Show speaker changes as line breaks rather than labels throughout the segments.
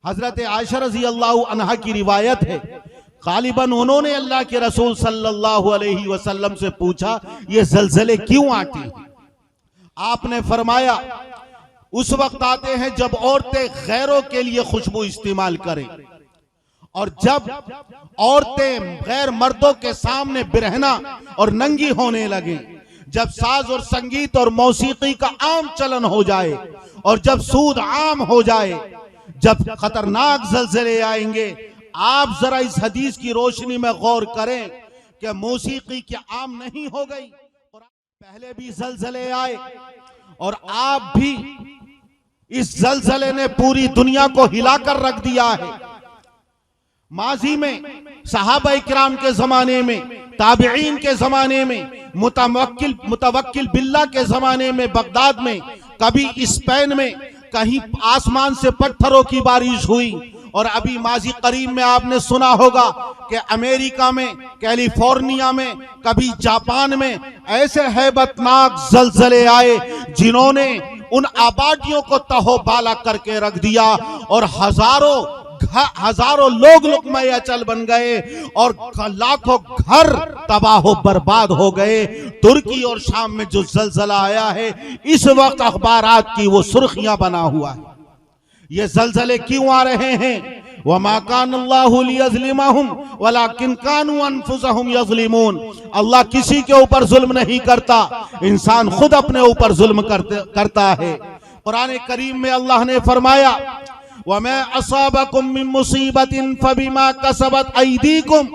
हजरत आयशा रजी अल्लाह अन्हा की रिवायत है, गालिबन उन्होंने अल्लाह के रसूल सल्लल्लाहु अलैहि वसल्लम से पूछा, ये जलजले क्यों आते हैं? आपने फरमाया, उस वक्त आते हैं जब औरतें गैरों के लिए खुशबू इस्तेमाल करें, और जब औरतें गैर मर्दों के सामने बिरहना और नंगी होने लगे, जब साज और संगीत और मौसीकी का आम चलन हो जाए, और जब सूद आम हो जाए, जब खतरनाक जलजले आएंगे। आप जरा इस हदीस की रोशनी में गौर करें कि मौसीकी क्या आम नहीं हो गई? पहले भी जलजले आए और आप भी, इस जलजले ने पूरी दुनिया को हिलाकर रख दिया है। माजी में सहाबा इकराम के जमाने में, ताबिईन के जमाने में, मुतवक्किल बिल्ला के जमाने में, बगदाद में, कभी स्पेन में, कहीं आसमान से पत्थरों की बारिश हुई, और अभी माजी करीब में आपने सुना होगा कि अमेरिका में, कैलिफोर्निया में, कभी जापान में ऐसे हैबतनाक जलजले आए जिन्होंने उन आबादियों को तहोबाला करके रख दिया, और हजारों लोग लुक़्मा अचल बन गए, और लाखों घर तबाह बर्बाद हो गए। तुर्की और शाम में जो जलजला आया है, इस वक्त अखबारात की वो सुर्खियां बना हुआ है। ये जलजले क्यों आ रहे हैं? वमा कान अल्लाहु लियज़लिमहुम वलाकिन कानू अनफुसहुम यज़लिमून। अल्लाह किसी के ऊपर जुल्म नहीं करता, इंसान खुद अपने ऊपर जुल्म करता है। कुरान करीम में अल्लाह ने फरमाया, वमा असाबकुम मिन मुसीबतिन फबिमा कसबत अयदीकुम।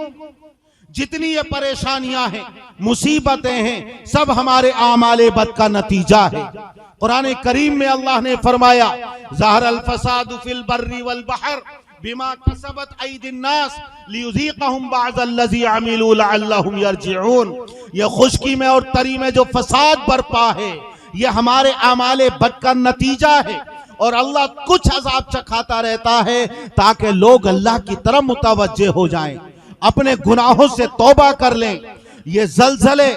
जितनी ये परेशानियां हैं, मुसीबतें हैं, सब हमारे आमाले बद का नतीजा है। कुरान करीम में अल्लाह ने फरमाया, ज़हरल फसादु फिल बर्रि वल बहर बिमा कसबत अयदिन नास लियुज़ीक़हुम बअज़ल्लज़ी अमिलू लअल्लहुम यरजिऊन। ये खुशकी में और तरी में जो फसाद बरपा है, ये हमारे आमाले बद का नतीजा है, और अल्लाह कुछ अज़ाब चखाता रहता है ताकि लोग अल्लाह की तरफ मुतवज्जे हो जाएं, अपने गुनाहों से तौबा कर लें। ये जलजले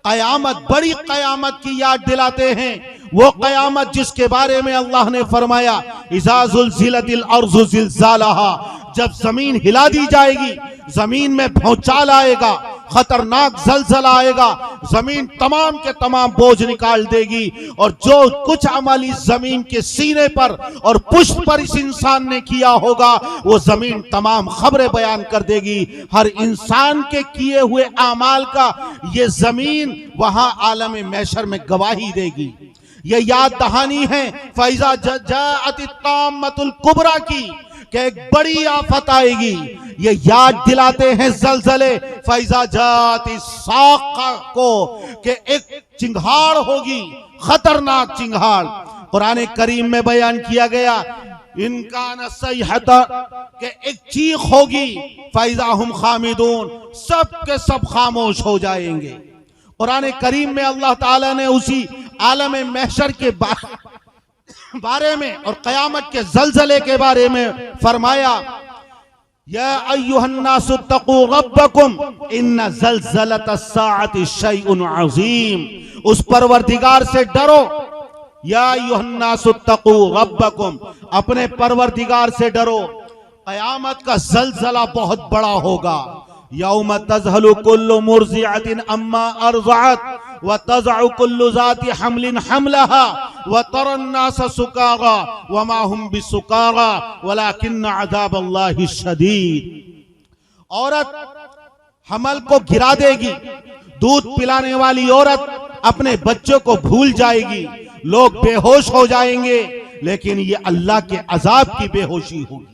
कयामत, बड़ी कयामत की याद दिलाते हैं। वो कयामत जिसके बारे में अल्लाह ने फरमाया, इज़ा ज़ुल्ज़िलतिल अर्ज़ु ज़िल्ज़ालहा, जब जमीन हिला दी जाएगी, जमीन में भौचाल आएगा, खतरनाक जलजला आएगा, जमीन तमाम के तमाम बोझ निकाल देगी, और जो कुछ अमल इस जमीन के सीने पर और पुष्ट पर इस इंसान ने किया होगा, वो जमीन तमाम खबरें बयान कर देगी। हर इंसान के किए हुए आमाल का ये जमीन वहां आलम महशर में गवाही देगी। ये याद दहानी है फैजा जाअतित ताम्मतुल कुबरा की, कि एक बड़ी आफत आएगी। ये याद दिलाते हैं जलजले फैजा जाती साक़ा को, कि एक चिंगाड़ होगी, खतरनाक चिंगाड़। कुरान करीम में बयान किया गया, इनकान सयहता, कि एक चीख होगी, फैजा हुम खामिदून, सब के सब खामोश हो जाएंगे। कुरान करीम में अल्लाह ताला ने उसी आलम महशर के बारे में और क़यामत के जलजले के बारे में फरमाया, या अय्युहन्नासु तक़ू रब्बकुम इन्न ज़लज़लतस्साअति शैउन अज़ीम। उस परवरदिगार से डरो। या अय्युहन्नासु तक़ू रब्बकुम, अपने परवरदिगार से डरो। क़यामत का जलजला बहुत बड़ा होगा। यौम तज़हलु कुल्लु मुर्ज़िअतिन अम्मा अर्ज़अत व तज़अु कुल्लु ज़ाति हम्लिन हम्लहा व तरन नास सुकारा व मा हुम बिसुकारा वलाकिन्न अज़ाबल्लाहि शदीद। औरत हमल को गिरा देगी, दूध पिलाने वाली औरत अपने बच्चों को भूल जाएगी, लोग बेहोश हो जाएंगे, लेकिन ये अल्लाह के अजाब की बेहोशी होगी।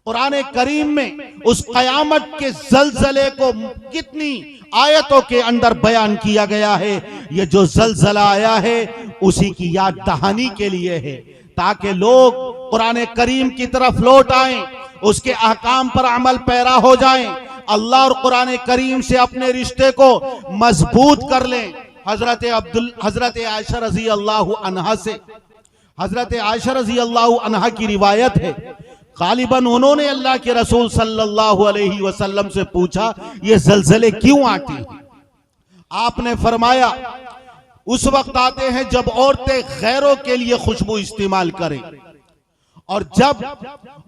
कुरान करीम में उस क़यामत के जलजले को कितनी आयतों के अंदर बयान किया गया है। ये जो जलजला आया है उसी की याद दहानी के लिए है, ताकि लोग कुरान करीम की तरफ लौट आएं, उसके अहकाम पर अमल पैरा हो जाएं, अल्लाह और कुरान करीम से अपने रिश्ते को मजबूत कर लें। हजरत आयशा रजी अल्लाह अन्हा से, हजरत आयशा रजी अल्लाह अन्हा की रिवायत है, गालिबन उन्होंने अल्लाह के रसूल सल्लल्लाहु अलैहि वसल्लम से पूछा, ये जलजले क्यों आते हैं? आपने फरमाया, उस वक्त आते हैं जब औरतें गैरों के लिए खुशबू इस्तेमाल करें, और जब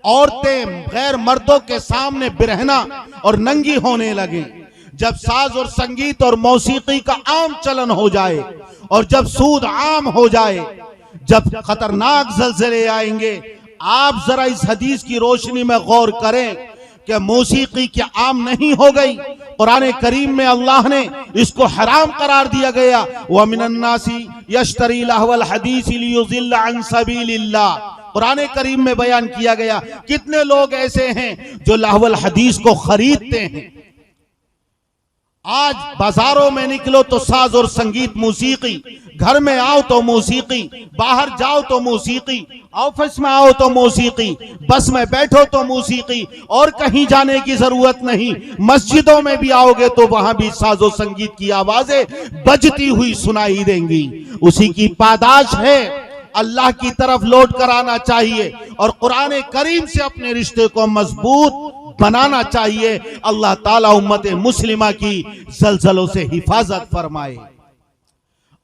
औरतें गैर मर्दों के सामने बिरहना और नंगी होने लगे, जब साज और संगीत और मौसीकी का आम चलन हो जाए, और जब सूद आम हो जाए, जब खतरनाक ज़लज़ले आएंगे, आप जरा इस हदीस की रोशनी में गौर करें कि मौसीकी क्या आम नहीं हो गई। कुरान करीम में अल्लाह ने इसको हराम करार दिया गया। व मिनन्नासी यश्तरी लहवल हदीस लियुज़िल्ल अन सबीलिल्लाह, कुरान करीम में बयान किया गया। कितने लोग ऐसे हैं जो लहवल हदीस को खरीदते हैं। आज बाजारों में निकलो तो साज और संगीत मौसीकी, घर में आओ तो मौसीकी, बाहर जाओ तो मौसीकी, ऑफिस में आओ तो मौसीकी, बस में बैठो तो मौसीकी, और कहीं जाने की जरूरत नहीं। मस्जिदों में भी आओगे तो वहां भी साजो संगीत की आवाजें बजती हुई सुनाई देंगी। उसी की पादाश है, अल्लाह की तरफ लौट कर आना चाहिए और कुरान करीम से अपने रिश्ते को मजबूत बनाना चाहिए। अल्लाह ताला उम्मत मुस्लिमा की जलजलों से हिफाजत फरमाए।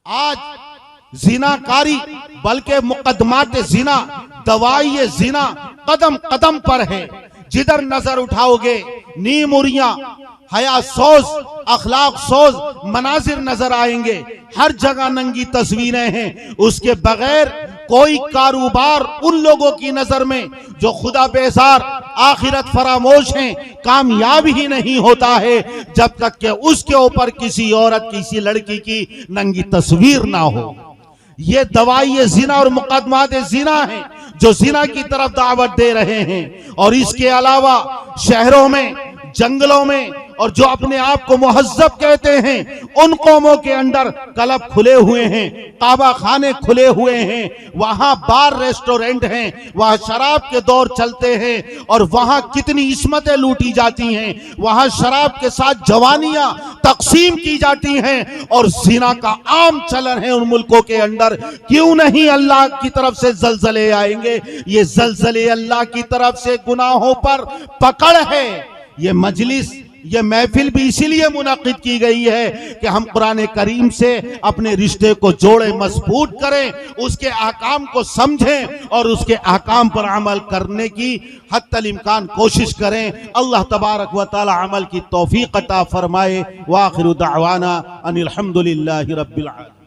आज जिनाकारी बल्कि मुकदमात जिना, दवाई जिना कदम कदम पर है। जिधर नजर उठाओगे नीमुरियां, हया सोज, अखलाक सोज मनाजिर नजर आएंगे। हर जगह नंगी तस्वीरें हैं। उसके बगैर कोई कारोबार उन लोगों की नजर में जो खुदा बेजार, आखिरत फरामोश हैं, कामयाब ही नहीं होता है जब तक कि उसके ऊपर किसी औरत, किसी लड़की की नंगी तस्वीर ना हो। ये दवाई जिना और मुकदमात जिना है जो जिना की तरफ दावत दे रहे हैं। और इसके अलावा शहरों में, जंगलों में, और जो अपने आप को मुहज्जब कहते हैं, उन कौमों के अंदर क्लब खुले हुए हैं, काबा खाने खुले हुए हैं, वहां बार रेस्टोरेंट हैं, वहां शराब के दौर चलते हैं और वहां कितनी इस्मतें लूटी जाती हैं। वहां शराब के साथ जवानियां तकसीम की जाती हैं और जिना का आम चलन है उन मुल्कों के अंदर। क्यों नहीं अल्लाह की तरफ से जलजले आएंगे? ये जलजले अल्लाह की तरफ से गुनाहों पर पकड़ है। ये मजलिस, ये महफिल भी इसीलिए मुनाकिद की गई है कि हम कुरान करीम से अपने रिश्ते को जोड़े, मजबूत करें, उसके अहकाम को समझें और उसके अहकाम पर अमल करने की हत्तल इम्कान कोशिश करें। अल्लाह तबारक व तआला अमल की तौफीक अता फरमाए। व आखिरु दावाना अनिल हम्दुलिल्लाहि रब्बिल आलमीन।